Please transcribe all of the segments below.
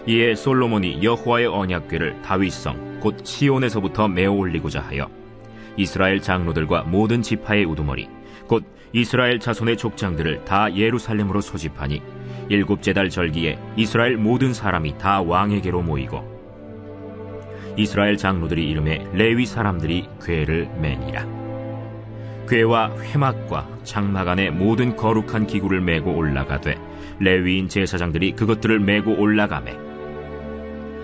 이에 솔로몬이 여호와의 언약궤를 다윗성 곧 시온에서부터 메어 올리고자 하여 이스라엘 장로들과 모든 지파의 우두머리 곧 이스라엘 자손의 족장들을 다 예루살렘으로 소집하니 7째 달 절기에 이스라엘 모든 사람이 다 왕에게로 모이고 이스라엘 장로들이 이름에 레위 사람들이 궤를 매니라. 궤와 회막과 장막 안에 모든 거룩한 기구를 메고 올라가되 레위인 제사장들이 그것들을 메고 올라가매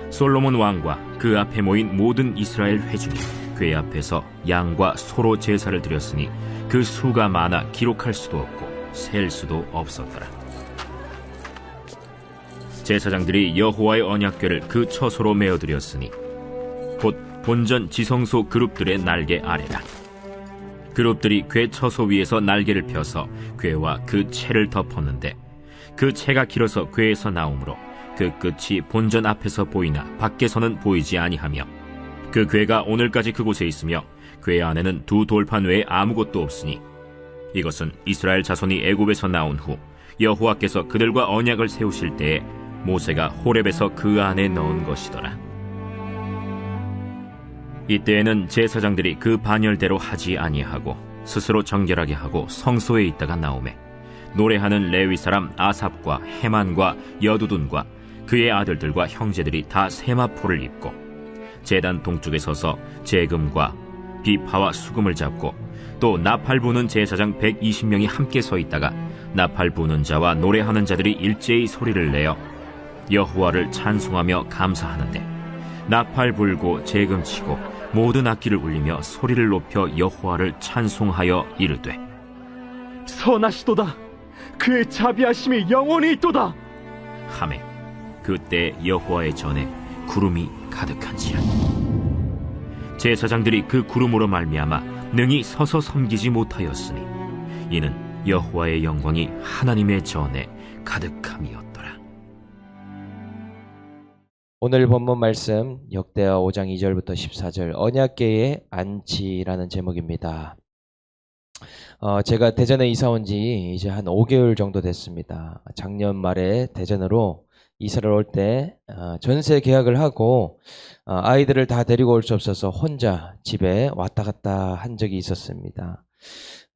솔로몬 왕과 그 앞에 모인 모든 이스라엘 회중이 궤 앞에서 양과 소로 제사를 드렸으니 그 수가 많아 기록할 수도 없고 셀 수도 없었더라. 제사장들이 여호와의 언약궤를 그 처소로 메어드렸으니 곧 본전 지성소 그룹들의 날개 아래라. 그룹들이 궤 처소 위에서 날개를 펴서 궤와 그 채를 덮었는데 그 채가 길어서 궤에서 나오므로 그 끝이 본전 앞에서 보이나 밖에서는 보이지 아니하며 그 궤가 오늘까지 그곳에 있으며 궤 안에는 두 돌판 외에 아무것도 없으니 이것은 이스라엘 자손이 애굽에서 나온 후 여호와께서 그들과 언약을 세우실 때에 모세가 호렙에서 그 안에 넣은 것이더라. 이때에는 제사장들이 그 반열대로 하지 아니하고 스스로 정결하게 하고 성소에 있다가 나오매 노래하는 레위 사람 아삽과 헤만과 여두둔과 그의 아들들과 형제들이 다 세마포를 입고 제단 동쪽에 서서 재금과 비파와 수금을 잡고 또 나팔 부는 제사장 120명이 함께 서 있다가 나팔 부는 자와 노래하는 자들이 일제히 소리를 내어 여호와를 찬송하며 감사하는데 나팔 불고 재금 치고 모든 악기를 울리며 소리를 높여 여호와를 찬송하여 이르되 선하시도다. 그의 자비하심이 영원히 있도다 하매 그때 여호와의 전에 구름이 가득한지라. 제사장들이 그 구름으로 말미암아 능히 서서 섬기지 못하였으니 이는 여호와의 영광이 하나님의 전에 가득함이었더라. 오늘 본문 말씀 역대하 5장 2절부터 14절 언약궤의 안치라는 제목입니다. 제가 대전에 이사 온 지 이제 한 5개월 정도 됐습니다. 작년 말에 대전으로 이사를 올 때 전세 계약을 하고 아이들을 다 데리고 올 수 없어서 혼자 집에 왔다 갔다 한 적이 있었습니다.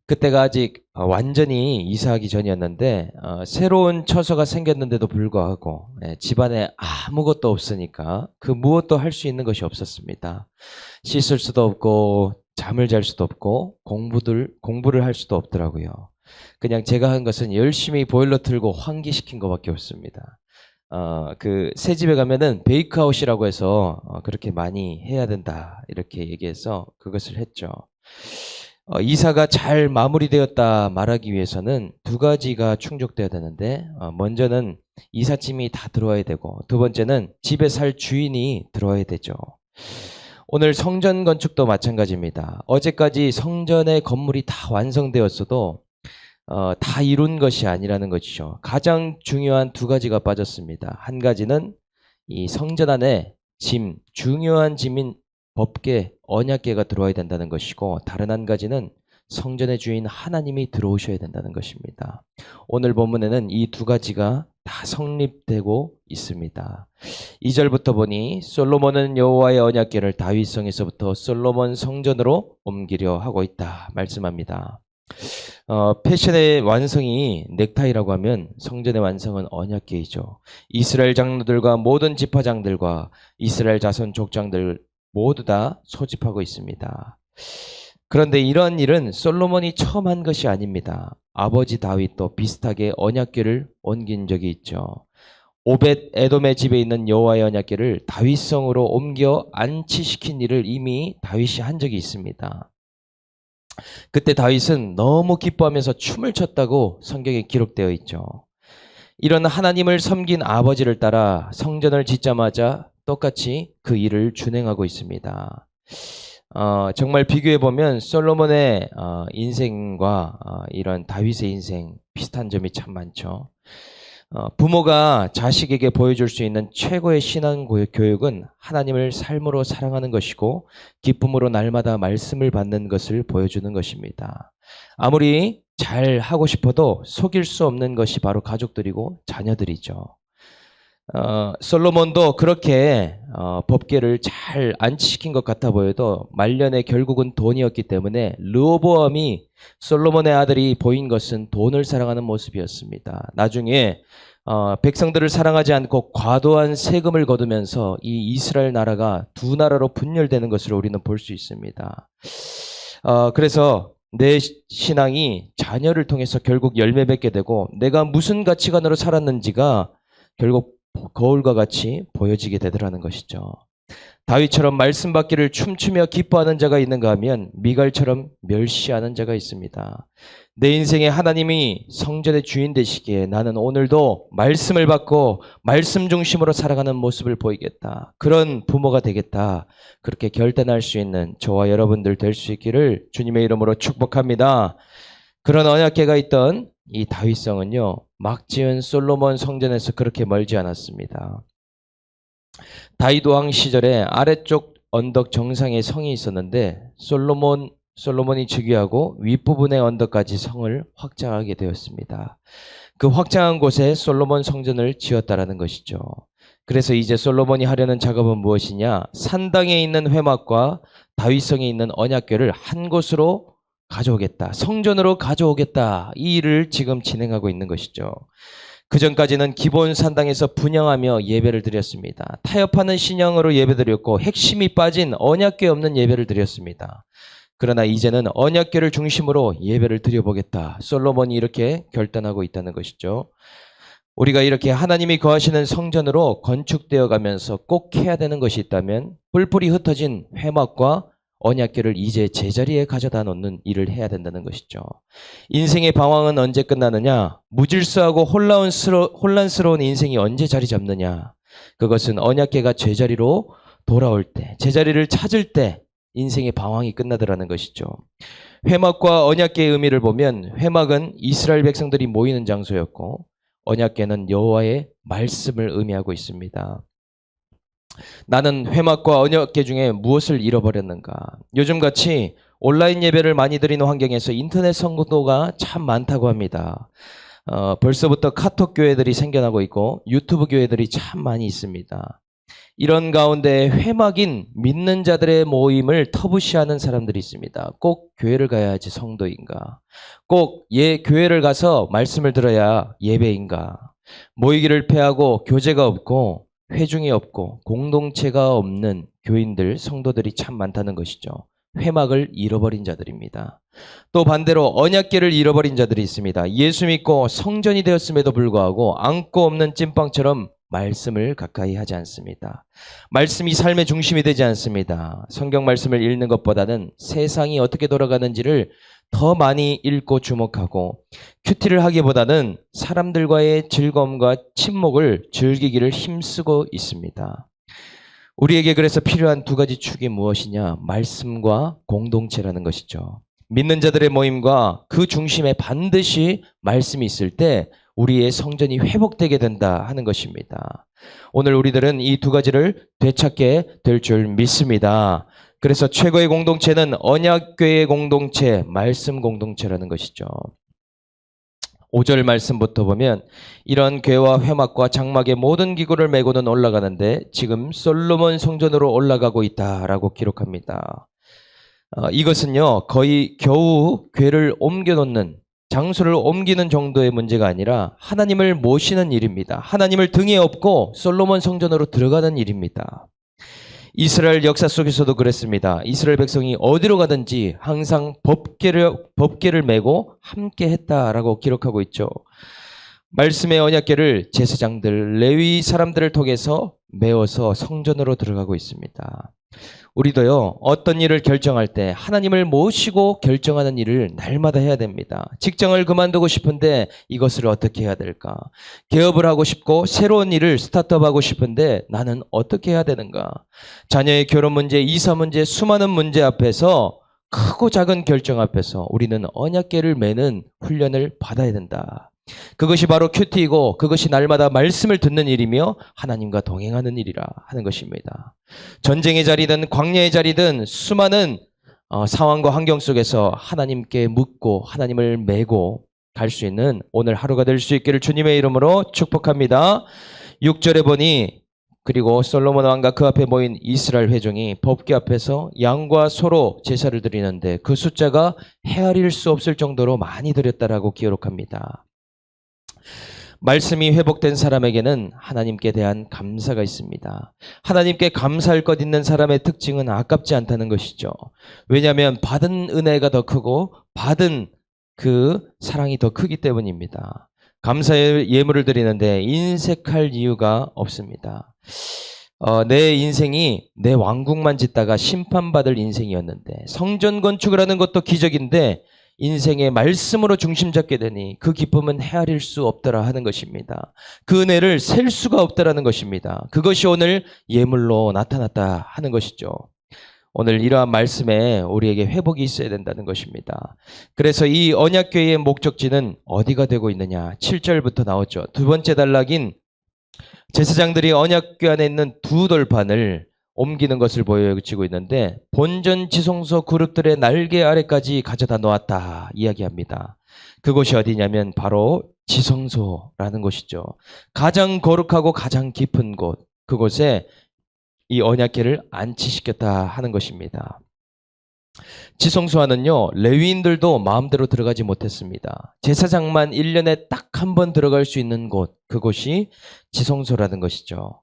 그때가 아직 완전히 이사하기 전이었는데 새로운 처소가 생겼는데도 불구하고 집안에 아무것도 없으니까 그 무엇도 할 수 있는 것이 없었습니다. 씻을 수도 없고 잠을 잘 수도 없고 공부를 할 수도 없더라고요. 그냥 제가 한 것은 열심히 보일러 틀고 환기시킨 것밖에 없습니다. 그 새 집에 가면은 베이크아웃이라고 해서 그렇게 많이 해야 된다 이렇게 얘기해서 그것을 했죠. 이사가 잘 마무리되었다 말하기 위해서는 두 가지가 충족돼야 되는데 먼저는 이삿짐이 다 들어와야 되고 두 번째는 집에 살 주인이 들어와야 되죠. 오늘 성전 건축도 마찬가지입니다. 어제까지 성전의 건물이 다 완성되었어도 다 이룬 것이 아니라는 것이죠. 가장 중요한 두 가지가 빠졌습니다. 한 가지는 이 성전 안에 중요한 짐인 법궤, 언약궤가 들어와야 된다는 것이고 다른 한 가지는 성전의 주인 하나님이 들어오셔야 된다는 것입니다. 오늘 본문에는 이 두 가지가 다 성립되고 있습니다. 2절부터 보니 솔로몬은 여호와의 언약궤를 다윗성에서부터 솔로몬 성전으로 옮기려 하고 있다 말씀합니다. 패션의 완성이 넥타이라고 하면 성전의 완성은 언약궤이죠. 이스라엘 장로들과 모든 지파장들과 이스라엘 자손 족장들 모두 다 소집하고 있습니다. 그런데 이런 일은 솔로몬이 처음 한 것이 아닙니다. 아버지 다윗도 비슷하게 언약궤를 옮긴 적이 있죠. 오벳 에돔의 집에 있는 여호와의 언약궤를 다윗성으로 옮겨 안치시킨 일을 이미 다윗이 한 적이 있습니다. 그때 다윗은 너무 기뻐하면서 춤을 췄다고 성경에 기록되어 있죠. 이런 하나님을 섬긴 아버지를 따라 성전을 짓자마자 똑같이 그 일을 준행하고 있습니다. 정말 비교해보면 솔로몬의 인생과 이런 다윗의 인생 비슷한 점이 참 많죠. 부모가 자식에게 보여줄 수 있는 최고의 신앙 교육은 하나님을 삶으로 사랑하는 것이고 기쁨으로 날마다 말씀을 받는 것을 보여주는 것입니다. 아무리 잘 하고 싶어도 속일 수 없는 것이 바로 가족들이고 자녀들이죠. 솔로몬도 그렇게 법궤를 잘 안치시킨 것 같아 보여도 말년에 결국은 돈이었기 때문에 르호보암이 솔로몬의 아들이 보인 것은 돈을 사랑하는 모습이었습니다. 나중에 백성들을 사랑하지 않고 과도한 세금을 거두면서 이 이스라엘 나라가 두 나라로 분열되는 것을 우리는 볼 수 있습니다. 그래서 내 신앙이 자녀를 통해서 결국 열매 맺게 되고 내가 무슨 가치관으로 살았는지가 결국 거울과 같이 보여지게 되더라는 것이죠. 다윗처럼 말씀 받기를 춤추며 기뻐하는 자가 있는가 하면 미갈처럼 멸시하는 자가 있습니다. 내 인생에 하나님이 성전의 주인 되시기에 나는 오늘도 말씀을 받고 말씀 중심으로 살아가는 모습을 보이겠다. 그런 부모가 되겠다. 그렇게 결단할 수 있는 저와 여러분들 될 수 있기를 주님의 이름으로 축복합니다. 그런 언약궤가 있던 이 다윗성은요, 막 지은 솔로몬 성전에서 그렇게 멀지 않았습니다. 다윗 왕 시절에 아래쪽 언덕 정상에 성이 있었는데 솔로몬이 즉위하고 윗부분의 언덕까지 성을 확장하게 되었습니다. 그 확장한 곳에 솔로몬 성전을 지었다라는 것이죠. 그래서 이제 솔로몬이 하려는 작업은 무엇이냐? 산당에 있는 회막과 다윗성에 있는 언약궤를 한 곳으로 가져오겠다. 성전으로 가져오겠다. 이 일을 지금 진행하고 있는 것이죠. 그 전까지는 기본 산당에서 분향하며 예배를 드렸습니다. 타협하는 신앙으로 예배드렸고 핵심이 빠진 언약궤 없는 예배를 드렸습니다. 그러나 이제는 언약궤를 중심으로 예배를 드려보겠다. 솔로몬이 이렇게 결단하고 있다는 것이죠. 우리가 이렇게 하나님이 거하시는 성전으로 건축되어 가면서 꼭 해야 되는 것이 있다면 뿔뿔이 흩어진 회막과 언약궤를 이제 제자리에 가져다 놓는 일을 해야 된다는 것이죠. 인생의 방황은 언제 끝나느냐? 무질서하고 혼란스러운 인생이 언제 자리 잡느냐? 그것은 언약궤가 제자리로 돌아올 때, 제자리를 찾을 때 인생의 방황이 끝나더라는 것이죠. 회막과 언약궤의 의미를 보면 회막은 이스라엘 백성들이 모이는 장소였고 언약궤는 여호와의 말씀을 의미하고 있습니다. 나는 회막과 언약궤 중에 무엇을 잃어버렸는가? 요즘같이 온라인 예배를 많이 드리는 환경에서 인터넷 성도가 참 많다고 합니다. 벌써부터 카톡 교회들이 생겨나고 있고 유튜브 교회들이 참 많이 있습니다. 이런 가운데 회막인 믿는 자들의 모임을 터부시하는 사람들이 있습니다. 꼭 교회를 가야지 성도인가? 꼭 교회를 가서 말씀을 들어야 예배인가? 모이기를 패하고 교제가 없고 회중이 없고 공동체가 없는 교인들, 성도들이 참 많다는 것이죠. 회막을 잃어버린 자들입니다. 또 반대로 언약궤를 잃어버린 자들이 있습니다. 예수 믿고 성전이 되었음에도 불구하고 안고 없는 찐빵처럼 말씀을 가까이 하지 않습니다. 말씀이 삶의 중심이 되지 않습니다. 성경 말씀을 읽는 것보다는 세상이 어떻게 돌아가는지를 더 많이 읽고 주목하고 큐티를 하기보다는 사람들과의 즐거움과 친목을 즐기기를 힘쓰고 있습니다. 우리에게 그래서 필요한 두 가지 축이 무엇이냐? 말씀과 공동체라는 것이죠. 믿는 자들의 모임과 그 중심에 반드시 말씀이 있을 때 우리의 성전이 회복되게 된다 하는 것입니다. 오늘 우리들은 이 두 가지를 되찾게 될 줄 믿습니다. 그래서 최고의 공동체는 언약궤의 공동체, 말씀 공동체라는 것이죠. 5절 말씀부터 보면 이런 궤와 회막과 장막의 모든 기구를 메고는 올라가는데 지금 솔로몬 성전으로 올라가고 있다라고 기록합니다. 이것은요 거의 겨우 궤를 옮겨놓는 장소를 옮기는 정도의 문제가 아니라 하나님을 모시는 일입니다. 하나님을 등에 업고 솔로몬 성전으로 들어가는 일입니다. 이스라엘 역사 속에서도 그랬습니다. 이스라엘 백성이 어디로 가든지 항상 법궤를 메고 함께 했다라고 기록하고 있죠. 말씀의 언약궤를 제사장들, 레위 사람들을 통해서 메워서 성전으로 들어가고 있습니다. 우리도요, 어떤 일을 결정할 때 하나님을 모시고 결정하는 일을 날마다 해야 됩니다. 직장을 그만두고 싶은데 이것을 어떻게 해야 될까? 개업을 하고 싶고 새로운 일을 스타트업하고 싶은데 나는 어떻게 해야 되는가? 자녀의 결혼 문제, 이사 문제, 수많은 문제 앞에서 크고 작은 결정 앞에서 우리는 언약궤를 매는 훈련을 받아야 된다. 그것이 바로 큐티이고 그것이 날마다 말씀을 듣는 일이며 하나님과 동행하는 일이라 하는 것입니다. 전쟁의 자리든 광야의 자리든 수많은 상황과 환경 속에서 하나님께 묻고 하나님을 메고 갈 수 있는 오늘 하루가 될 수 있기를 주님의 이름으로 축복합니다. 6절에 보니 그리고 솔로몬 왕과 그 앞에 모인 이스라엘 회중이 법궤 앞에서 양과 소로 제사를 드리는데 그 숫자가 헤아릴 수 없을 정도로 많이 드렸다라고 기록합니다. 말씀이 회복된 사람에게는 하나님께 대한 감사가 있습니다. 하나님께 감사할 것 있는 사람의 특징은 아깝지 않다는 것이죠. 왜냐하면 받은 은혜가 더 크고 받은 그 사랑이 더 크기 때문입니다. 감사의 예물을 드리는데 인색할 이유가 없습니다. 내 인생이 내 왕국만 짓다가 심판받을 인생이었는데 성전 건축을 하는 것도 기적인데 인생의 말씀으로 중심 잡게 되니 그 기쁨은 헤아릴 수 없더라 하는 것입니다. 그 은혜를 셀 수가 없더라는 것입니다. 그것이 오늘 예물로 나타났다 하는 것이죠. 오늘 이러한 말씀에 우리에게 회복이 있어야 된다는 것입니다. 그래서 이 언약궤의 목적지는 어디가 되고 있느냐? 7절부터 나오죠. 두 번째 단락인 제사장들이 언약궤 안에 있는 두 돌판을 옮기는 것을 보여지고 있는데 본전 지성소 그룹들의 날개 아래까지 가져다 놓았다 이야기합니다. 그곳이 어디냐면 바로 지성소라는 곳이죠. 가장 거룩하고 가장 깊은 곳, 그곳에 이 언약궤를 안치시켰다 하는 것입니다. 지성소 안은요, 레위인들도 마음대로 들어가지 못했습니다. 제사장만 1년에 딱 한 번 들어갈 수 있는 곳, 그곳이 지성소라는 것이죠.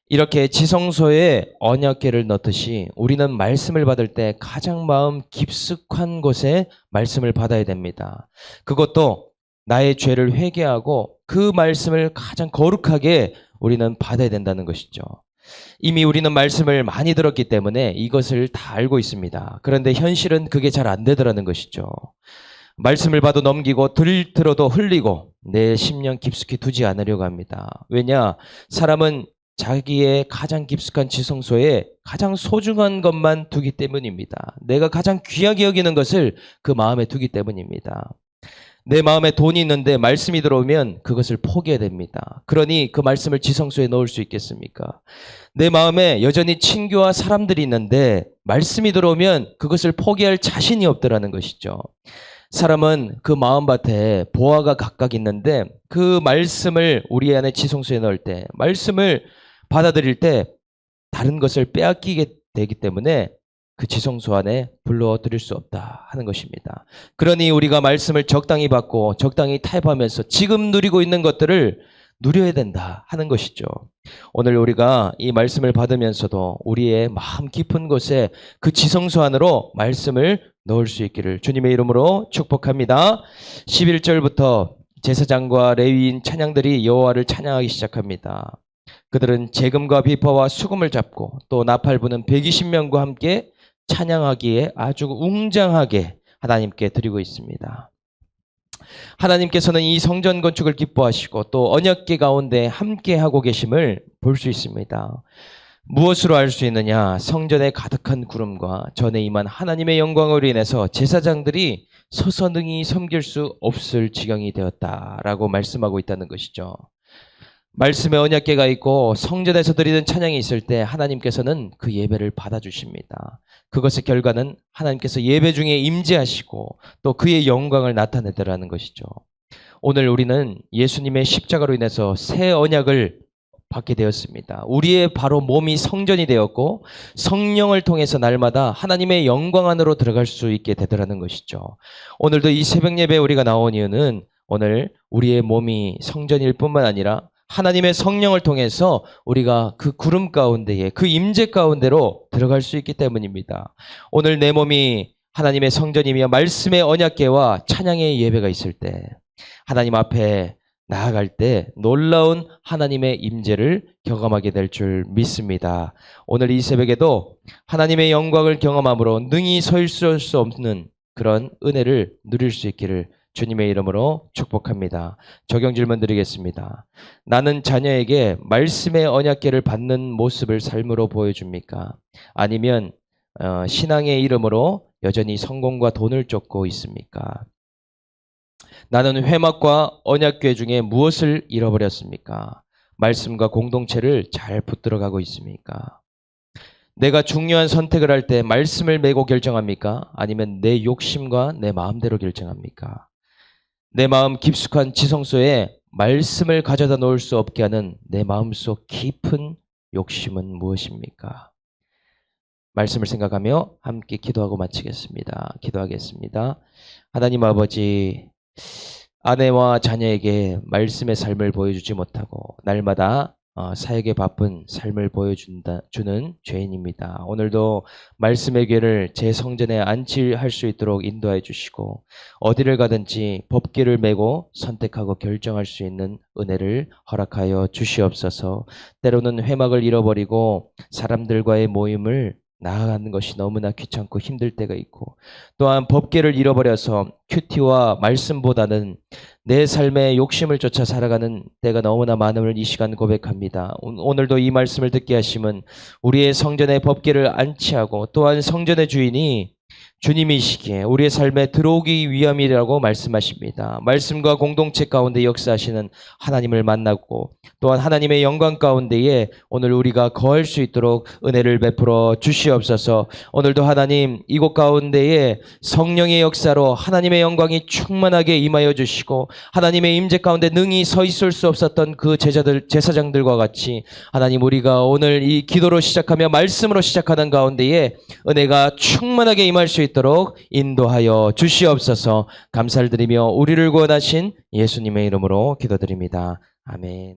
이렇게 지성소에 언약궤를 넣듯이 우리는 말씀을 받을 때 가장 마음 깊숙한 곳에 말씀을 받아야 됩니다. 그것도 나의 죄를 회개하고 그 말씀을 가장 거룩하게 우리는 받아야 된다는 것이죠. 이미 우리는 말씀을 많이 들었기 때문에 이것을 다 알고 있습니다. 그런데 현실은 그게 잘 안 되더라는 것이죠. 말씀을 봐도 넘기고 들어도 흘리고 내 심령 깊숙이 두지 않으려고 합니다. 왜냐? 사람은 자기의 가장 깊숙한 지성소에 가장 소중한 것만 두기 때문입니다. 내가 가장 귀하게 여기는 것을 그 마음에 두기 때문입니다. 내 마음에 돈이 있는데 말씀이 들어오면 그것을 포기해야 됩니다. 그러니 그 말씀을 지성소에 넣을 수 있겠습니까? 내 마음에 여전히 친교와 사람들이 있는데 말씀이 들어오면 그것을 포기할 자신이 없더라는 것이죠. 사람은 그 마음밭에 보화가 각각 있는데 그 말씀을 우리 안에 지성소에 넣을 때, 말씀을 받아들일 때 다른 것을 빼앗기게 되기 때문에 그 지성소 안에 불러들일 수 없다 하는 것입니다. 그러니 우리가 말씀을 적당히 받고 적당히 타협하면서 지금 누리고 있는 것들을 누려야 된다 하는 것이죠. 오늘 우리가 이 말씀을 받으면서도 우리의 마음 깊은 곳에 그 지성소 안으로 말씀을 넣을 수 있기를 주님의 이름으로 축복합니다. 11절부터 제사장과 레위인 찬양들이 여호와를 찬양하기 시작합니다. 그들은 재금과 비퍼와 수금을 잡고 또 나팔 부는 120명과 함께 찬양하기에 아주 웅장하게 하나님께 드리고 있습니다. 하나님께서는 이 성전 건축을 기뻐하시고 또 언약궤 가운데 함께 하고 계심을 볼 수 있습니다. 무엇으로 알 수 있느냐? 성전에 가득한 구름과 전에 임한 하나님의 영광으로 인해서 제사장들이 서서 능히 섬길 수 없을 지경이 되었다라고 말씀하고 있다는 것이죠. 말씀의 언약궤가 있고 성전에서 드리는 찬양이 있을 때 하나님께서는 그 예배를 받아주십니다. 그것의 결과는 하나님께서 예배 중에 임재하시고 또 그의 영광을 나타내더라는 것이죠. 오늘 우리는 예수님의 십자가로 인해서 새 언약을 받게 되었습니다. 우리의 바로 몸이 성전이 되었고 성령을 통해서 날마다 하나님의 영광 안으로 들어갈 수 있게 되더라는 것이죠. 오늘도 이 새벽 예배에 우리가 나온 이유는 오늘 우리의 몸이 성전일 뿐만 아니라 하나님의 성령을 통해서 우리가 그 구름 가운데에 그 임재 가운데로 들어갈 수 있기 때문입니다. 오늘 내 몸이 하나님의 성전이며 말씀의 언약궤와 찬양의 예배가 있을 때 하나님 앞에 나아갈 때 놀라운 하나님의 임재를 경험하게 될 줄 믿습니다. 오늘 이 새벽에도 하나님의 영광을 경험함으로 능히 설 수 없는 그런 은혜를 누릴 수 있기를 주님의 이름으로 축복합니다. 적용 질문 드리겠습니다. 나는 자녀에게 말씀의 언약궤를 받는 모습을 삶으로 보여줍니까? 아니면 신앙의 이름으로 여전히 성공과 돈을 쫓고 있습니까? 나는 회막과 언약궤 중에 무엇을 잃어버렸습니까? 말씀과 공동체를 잘 붙들어가고 있습니까? 내가 중요한 선택을 할 때 말씀을 메고 결정합니까? 아니면 내 욕심과 내 마음대로 결정합니까? 내 마음 깊숙한 지성소에 말씀을 가져다 놓을 수 없게 하는 내 마음속 깊은 욕심은 무엇입니까? 말씀을 생각하며 함께 기도하고 마치겠습니다. 기도하겠습니다. 하나님 아버지, 아내와 자녀에게 말씀의 삶을 보여주지 못하고 날마다 사역에 바쁜 삶을 주는 죄인입니다. 오늘도 말씀의 궤를 제 성전에 안치할 수 있도록 인도해 주시고 어디를 가든지 법궤를 메고 선택하고 결정할 수 있는 은혜를 허락하여 주시옵소서. 때로는 회막을 잃어버리고 사람들과의 모임을 나아가는 것이 너무나 귀찮고 힘들 때가 있고, 또한 법궤를 잃어버려서 큐티와 말씀보다는 내 삶의 욕심을 쫓아 살아가는 때가 너무나 많음을 이 시간 고백합니다. 오늘도 이 말씀을 듣게 하심은 우리의 성전에 법궤를 안치하고 또한 성전의 주인이 주님이시기에 우리의 삶에 들어오기 위함이라고 말씀하십니다. 말씀과 공동체 가운데 역사하시는 하나님을 만나고 또한 하나님의 영광 가운데에 오늘 우리가 거할 수 있도록 은혜를 베풀어 주시옵소서. 오늘도 하나님 이곳 가운데에 성령의 역사로 하나님의 영광이 충만하게 임하여 주시고 하나님의 임재 가운데 능히 서 있을 수 없었던 그 제사장들과 같이 하나님 우리가 오늘 이 기도로 시작하며 말씀으로 시작하는 가운데에 은혜가 충만하게 임할 수 있도록 인도하여 주시옵소서. 감사를 드리며 우리를 구원하신 예수님의 이름으로 기도드립니다. 아멘.